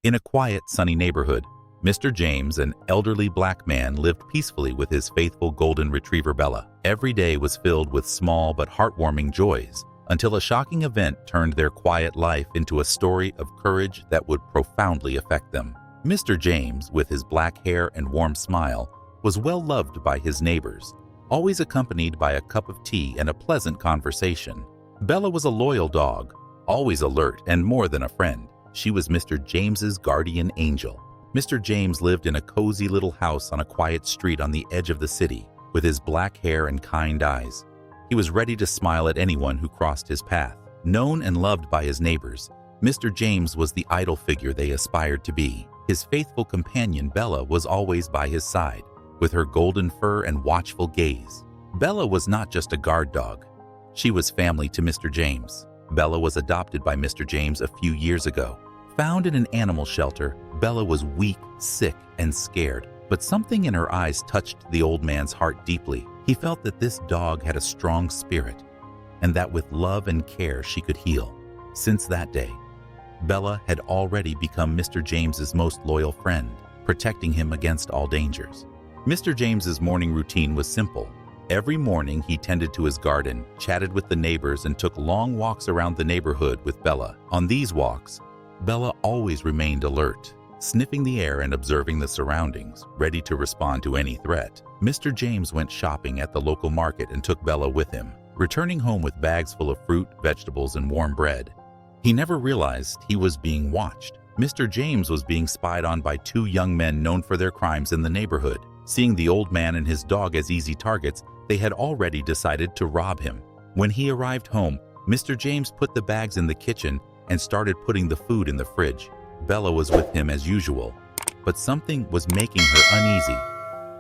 In a quiet, sunny neighborhood, Mr. James, an elderly black man, lived peacefully with his faithful golden retriever Bella. Every day was filled with small but heartwarming joys, until a shocking event turned their quiet life into a story of courage that would profoundly affect them. Mr. James, with his black hair and warm smile, was well loved by his neighbors, always accompanied by a cup of tea and a pleasant conversation. Bella was a loyal dog, always alert and more than a friend. She was Mr. James's guardian angel. Mr. James lived in a cozy little house on a quiet street on the edge of the city. With his black hair and kind eyes, he was ready to smile at anyone who crossed his path. Known and loved by his neighbors, Mr. James was the idol figure they aspired to be. His faithful companion Bella was always by his side, with her golden fur and watchful gaze. Bella was not just a guard dog. She was family to Mr. James. Bella was adopted by Mr. James a few years ago. Found in an animal shelter, Bella was weak, sick, and scared. But something in her eyes touched the old man's heart deeply. He felt that this dog had a strong spirit, and that with love and care she could heal. Since that day, Bella had already become Mr. James's most loyal friend, protecting him against all dangers. Mr. James's morning routine was simple. Every morning he tended to his garden, chatted with the neighbors, and took long walks around the neighborhood with Bella. On these walks, Bella always remained alert, sniffing the air and observing the surroundings, ready to respond to any threat. Mr. James went shopping at the local market and took Bella with him, returning home with bags full of fruit, vegetables, and warm bread. He never realized he was being watched. Mr. James was being spied on by two young men known for their crimes in the neighborhood. Seeing the old man and his dog as easy targets, they had already decided to rob him. When he arrived home, Mr. James put the bags in the kitchen and started putting the food in the fridge. Bella was with him as usual, but something was making her uneasy.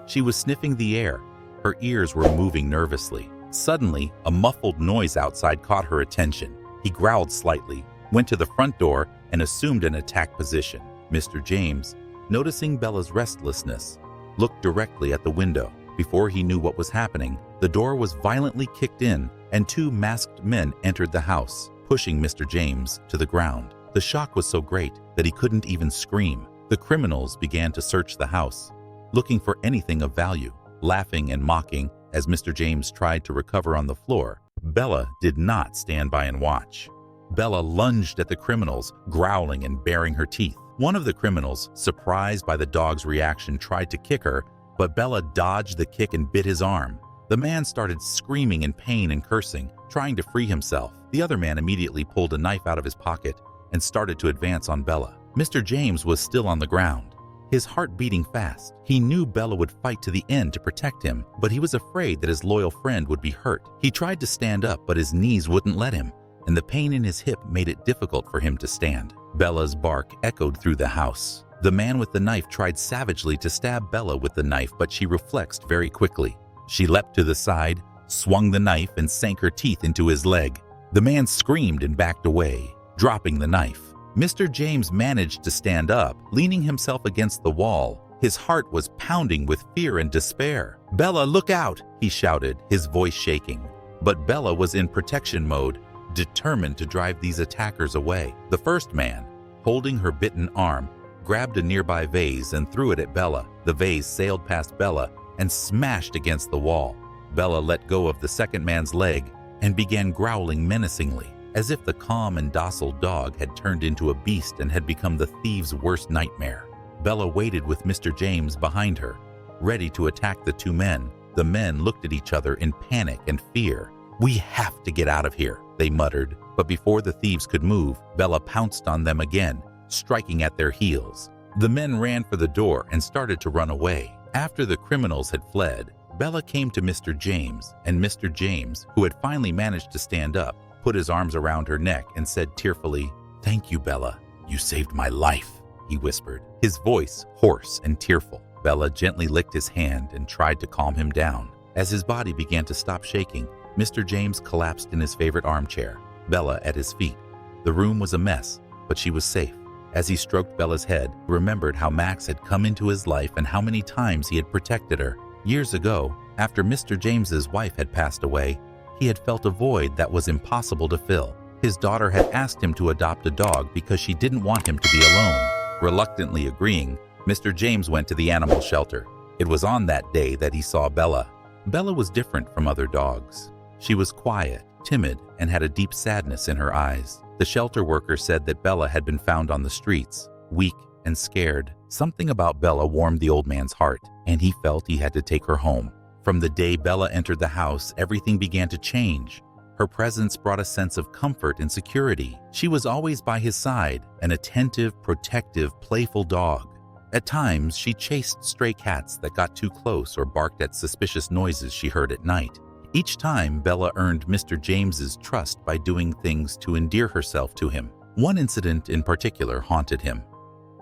She was sniffing the air. Her ears were moving nervously. Suddenly, a muffled noise outside caught her attention. He growled slightly, went to the front door, and assumed an attack position. Mr. James, noticing Bella's restlessness, looked directly at the window. Before he knew what was happening, the door was violently kicked in, and two masked men entered the house, pushing Mr. James to the ground. The shock was so great that he couldn't even scream. The criminals began to search the house, looking for anything of value, laughing and mocking as Mr. James tried to recover on the floor. Bella did not stand by and watch. Bella lunged at the criminals, growling and baring her teeth. One of the criminals, surprised by the dog's reaction, tried to kick her, but Bella dodged the kick and bit his arm. The man started screaming in pain and cursing, trying to free himself. The other man immediately pulled a knife out of his pocket and started to advance on Bella. Mr. James was still on the ground, his heart beating fast. He knew Bella would fight to the end to protect him, but he was afraid that his loyal friend would be hurt. He tried to stand up, but his knees wouldn't let him, and the pain in his hip made it difficult for him to stand. Bella's bark echoed through the house. The man with the knife tried savagely to stab Bella with the knife, but she reflexed very quickly. She leapt to the side, swung the knife, and sank her teeth into his leg. The man screamed and backed away, dropping the knife. Mr. James managed to stand up, leaning himself against the wall. His heart was pounding with fear and despair. "Bella, look out!" he shouted, his voice shaking. But Bella was in protection mode, determined to drive these attackers away. The first man, holding her bitten arm, grabbed a nearby vase and threw it at Bella. The vase sailed past Bella and smashed against the wall. Bella let go of the second man's leg and began growling menacingly, as if the calm and docile dog had turned into a beast and had become the thief's worst nightmare. Bella waited with Mr. James behind her, ready to attack the two men. The men looked at each other in panic and fear. "We have to get out of here," they muttered. But before the thieves could move, Bella pounced on them again, striking at their heels. The men ran for the door and started to run away. After the criminals had fled, Bella came to Mr. James, and Mr. James, who had finally managed to stand up, put his arms around her neck and said tearfully, "Thank you, Bella. You saved my life," he whispered, his voice hoarse and tearful. Bella gently licked his hand and tried to calm him down. As his body began to stop shaking, Mr. James collapsed in his favorite armchair, Bella at his feet. The room was a mess, but she was safe. As he stroked Bella's head, he remembered how Max had come into his life and how many times he had protected her. Years ago, after Mr. James's wife had passed away, he had felt a void that was impossible to fill. His daughter had asked him to adopt a dog because she didn't want him to be alone. Reluctantly agreeing, Mr. James went to the animal shelter. It was on that day that he saw Bella. Bella was different from other dogs. She was quiet, timid, and had a deep sadness in her eyes. The shelter worker said that Bella had been found on the streets, weak and scared. Something about Bella warmed the old man's heart, and he felt he had to take her home. From the day Bella entered the house, everything began to change. Her presence brought a sense of comfort and security. She was always by his side, an attentive, protective, playful dog. At times, she chased stray cats that got too close or barked at suspicious noises she heard at night. Each time, Bella earned Mr. James's trust by doing things to endear herself to him. One incident in particular haunted him.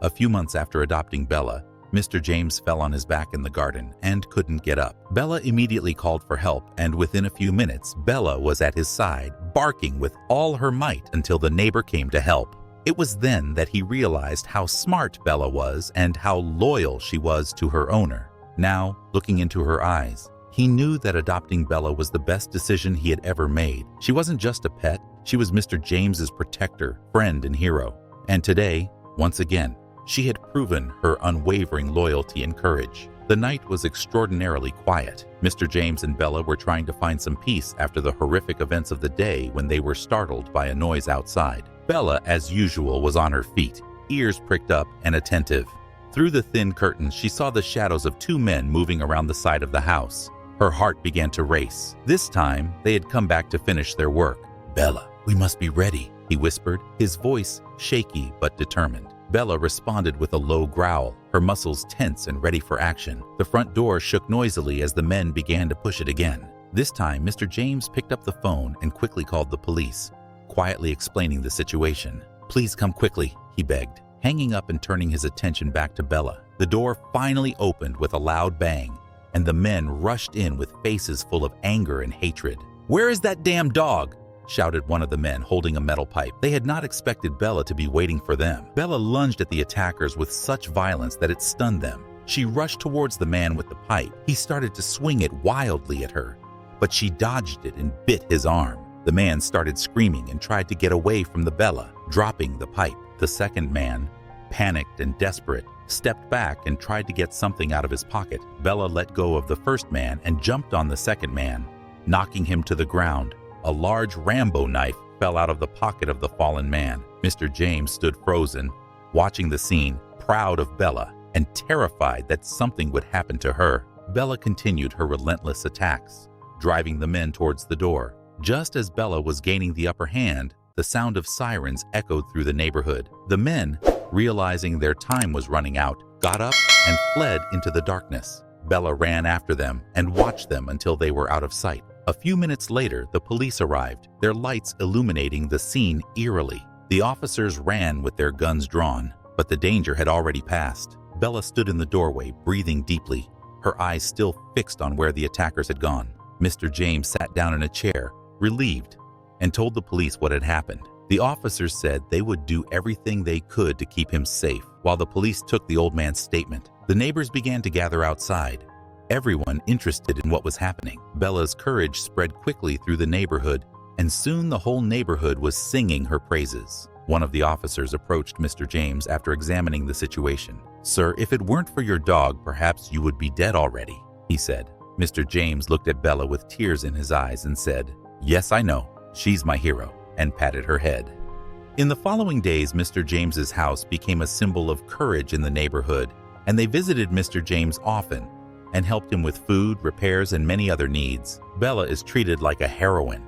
A few months after adopting Bella, Mr. James fell on his back in the garden and couldn't get up. Bella immediately called for help, and within a few minutes, Bella was at his side, barking with all her might until the neighbor came to help. It was then that he realized how smart Bella was and how loyal she was to her owner. Now, looking into her eyes, he knew that adopting Bella was the best decision he had ever made. She wasn't just a pet, she was Mr. James's protector, friend, and hero. And today, once again, she had proven her unwavering loyalty and courage. The night was extraordinarily quiet. Mr. James and Bella were trying to find some peace after the horrific events of the day when they were startled by a noise outside. Bella, as usual, was on her feet, ears pricked up and attentive. Through the thin curtains, she saw the shadows of two men moving around the side of the house. Her heart began to race. This time, they had come back to finish their work. "Bella, we must be ready," he whispered, his voice shaky but determined. Bella responded with a low growl, her muscles tense and ready for action. The front door shook noisily as the men began to push it again. This time, Mr. James picked up the phone and quickly called the police, quietly explaining the situation. "Please come quickly," he begged, hanging up and turning his attention back to Bella. The door finally opened with a loud bang, and the men rushed in with faces full of anger and hatred. "Where is that damn dog?" shouted one of the men holding a metal pipe. They had not expected Bella to be waiting for them. Bella lunged at the attackers with such violence that it stunned them. She rushed towards the man with the pipe. He started to swing it wildly at her, but she dodged it and bit his arm. The man started screaming and tried to get away from the Bella, dropping the pipe. The second man, panicked and desperate, stepped back and tried to get something out of his pocket. Bella let go of the first man and jumped on the second man, knocking him to the ground. A large Rambo knife fell out of the pocket of the fallen man. Mr. James stood frozen, watching the scene, proud of Bella and terrified that something would happen to her. Bella continued her relentless attacks, driving the men towards the door. Just as Bella was gaining the upper hand, the sound of sirens echoed through the neighborhood. The men, realizing their time was running out, got up and fled into the darkness. Bella ran after them and watched them until they were out of sight. A few minutes later, the police arrived, their lights illuminating the scene eerily. The officers ran with their guns drawn, but the danger had already passed. Bella stood in the doorway, breathing deeply, her eyes still fixed on where the attackers had gone. Mr. James sat down in a chair, relieved, and told the police what had happened. The officers said they would do everything they could to keep him safe. While the police took the old man's statement, the neighbors began to gather outside, everyone interested in what was happening. Bella's courage spread quickly through the neighborhood, and soon the whole neighborhood was singing her praises. One of the officers approached Mr. James after examining the situation. "Sir, if it weren't for your dog, perhaps you would be dead already," he said. Mr. James looked at Bella with tears in his eyes and said, "Yes, I know. She's my hero," and patted her head. In the following days, Mr. James's house became a symbol of courage in the neighborhood, and they visited Mr. James often and helped him with food, repairs, and many other needs. Bella is treated like a heroine.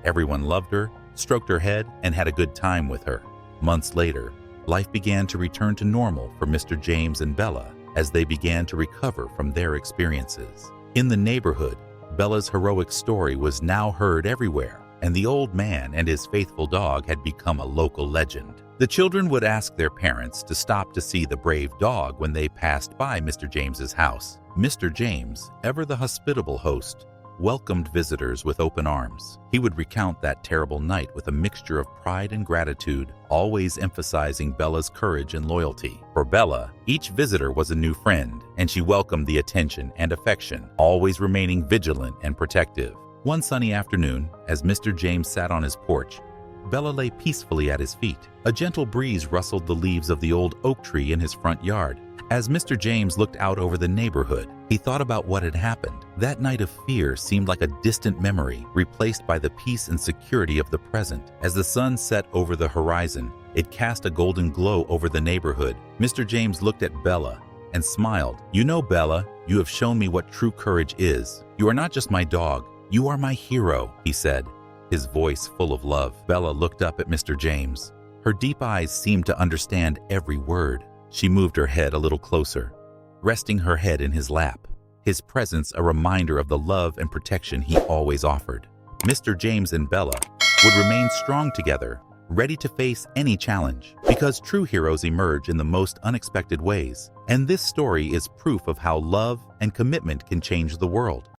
Everyone loved her, stroked her head, and had a good time with her. Months later, life began to return to normal for Mr. James and Bella as they began to recover from their experiences. In the neighborhood, Bella's heroic story was now heard everywhere, and the old man and his faithful dog had become a local legend. The children would ask their parents to stop to see the brave dog when they passed by Mr. James's house. Mr. James, ever the hospitable host, welcomed visitors with open arms. He would recount that terrible night with a mixture of pride and gratitude, always emphasizing Bella's courage and loyalty. For Bella, each visitor was a new friend, and she welcomed the attention and affection, always remaining vigilant and protective. One sunny afternoon, as Mr. James sat on his porch, Bella lay peacefully at his feet. A gentle breeze rustled the leaves of the old oak tree in his front yard. As Mr. James looked out over the neighborhood, he thought about what had happened. That night of fear seemed like a distant memory, replaced by the peace and security of the present. As the sun set over the horizon, it cast a golden glow over the neighborhood. Mr. James looked at Bella and smiled. "You know, Bella, you have shown me what true courage is. You are not just my dog, you are my hero," he said, his voice full of love. Bella looked up at Mr. James. Her deep eyes seemed to understand every word. She moved her head a little closer, resting her head in his lap, his presence a reminder of the love and protection he always offered. Mr. James and Bella would remain strong together, ready to face any challenge, because true heroes emerge in the most unexpected ways. And this story is proof of how love and commitment can change the world.